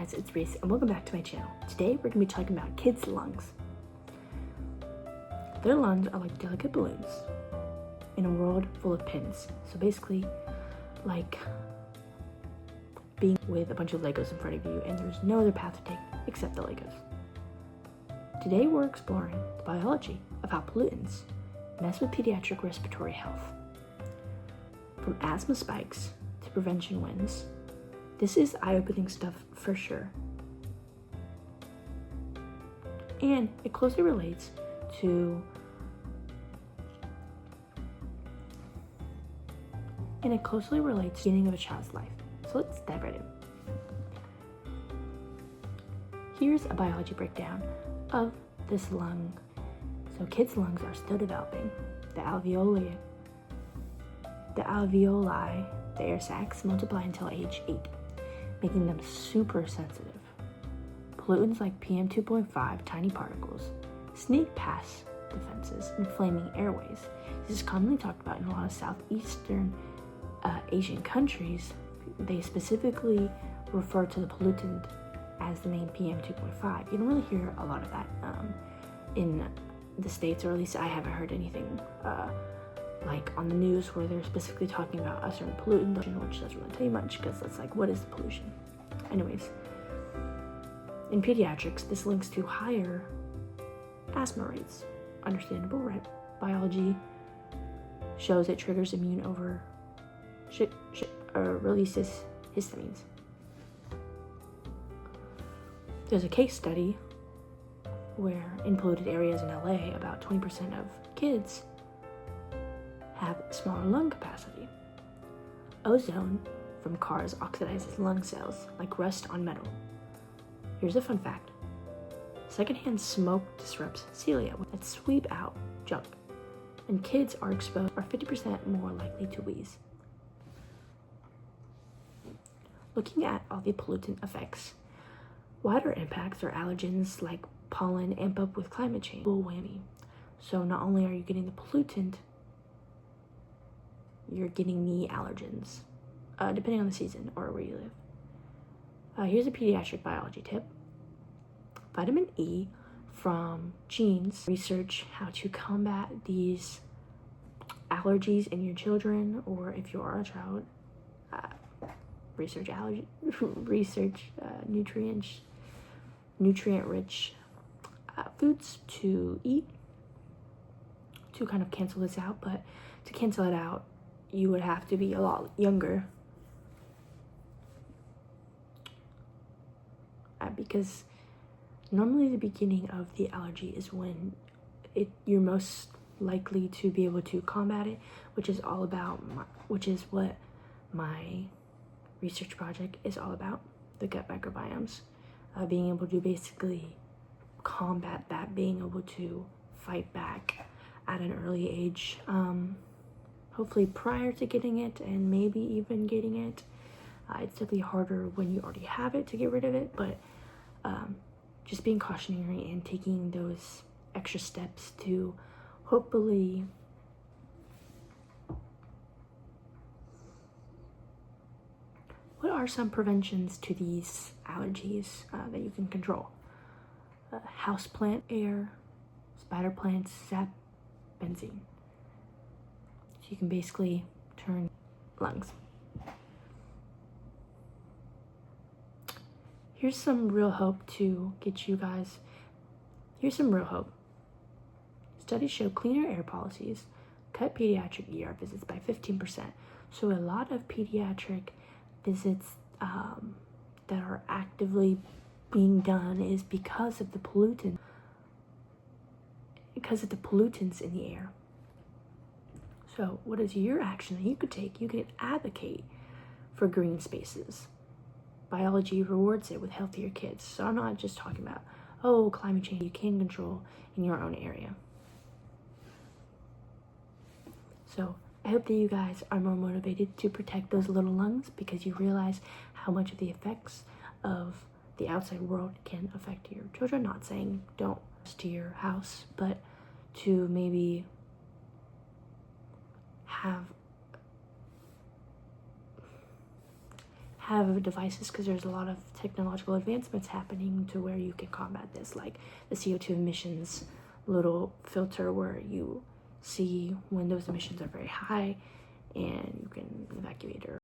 guys, it's Reese and welcome back to my channel. Today we're going to be talking about kids' lungs. Their lungs are like delicate balloons in a world full of pins. So basically like being with a bunch of Legos in front of you and there's no other path to take except the Legos. Today we're exploring the biology of how pollutants mess with pediatric respiratory health. From asthma spikes to prevention wins, this is eye-opening stuff for sure. And it closely relates to the beginning of a child's life. So let's dive right in. Here's a biology breakdown of this lung. So kids' lungs are still developing. The alveoli, the air sacs, multiply until age 8, making them super sensitive. Pollutants like PM 2.5, tiny particles, sneak past defenses, inflaming airways. This is commonly talked about in a lot of Southeastern Asian countries. They specifically refer to the pollutant as the main PM 2.5. You don't really hear a lot of that in the States, or at least I haven't heard anything like on the news where they're specifically talking about a certain pollutant, which doesn't really tell you much because it's like, what is the pollution? Anyways, in pediatrics, this links to higher asthma rates. Understandable, right? Biology shows it triggers immune releases histamines. There's a case study where in polluted areas in LA, about 20% of kids have smaller lung capacity. Ozone from cars oxidizes lung cells like rust on metal. Here's a fun fact. Secondhand smoke disrupts cilia that sweep out junk, and kids are 50% more likely to wheeze. Looking at all the pollutant effects, wider impacts or allergens like pollen amp up with climate change. Double whammy. So not only are you getting the pollutant, you're getting the allergens, depending on the season or where you live. Here's a pediatric biology tip. Vitamin E from genes. Research how to combat these allergies in your children, or if you are a child, research nutrient-rich foods to eat to kind of cancel this out. But to cancel it out, you would have to be a lot younger, because normally the beginning of the allergy is when you're most likely to be able to combat it, which is what my research project is all about, the gut microbiomes, being able to basically combat that, being able to fight back at an early age, hopefully prior to getting it and maybe even getting it. It's definitely harder when you already have it to get rid of it, but just being cautionary and taking those extra steps to hopefully what are some preventions to these allergies that you can control? Houseplant air, spider plants, sap, benzene. So you can basically turn lungs. Here's some real hope to get you guys. Here's some real hope. Studies show cleaner air policies cut pediatric ER visits by 15%. So a lot of pediatric visits that are actively being done is because of the pollutants in the air. So what is your action that you could take? You could advocate for green spaces. Biology rewards it with healthier kids. So I'm not just talking about, climate change you can control in your own area. So I hope that you guys are more motivated to protect those little lungs, because you realize how much of the effects of the outside world can affect your children. Not saying don't to your house, but to maybe have devices, because there's a lot of technological advancements happening to where you can combat this, like the CO2 emissions little filter where you see when those emissions are very high and you can evacuate or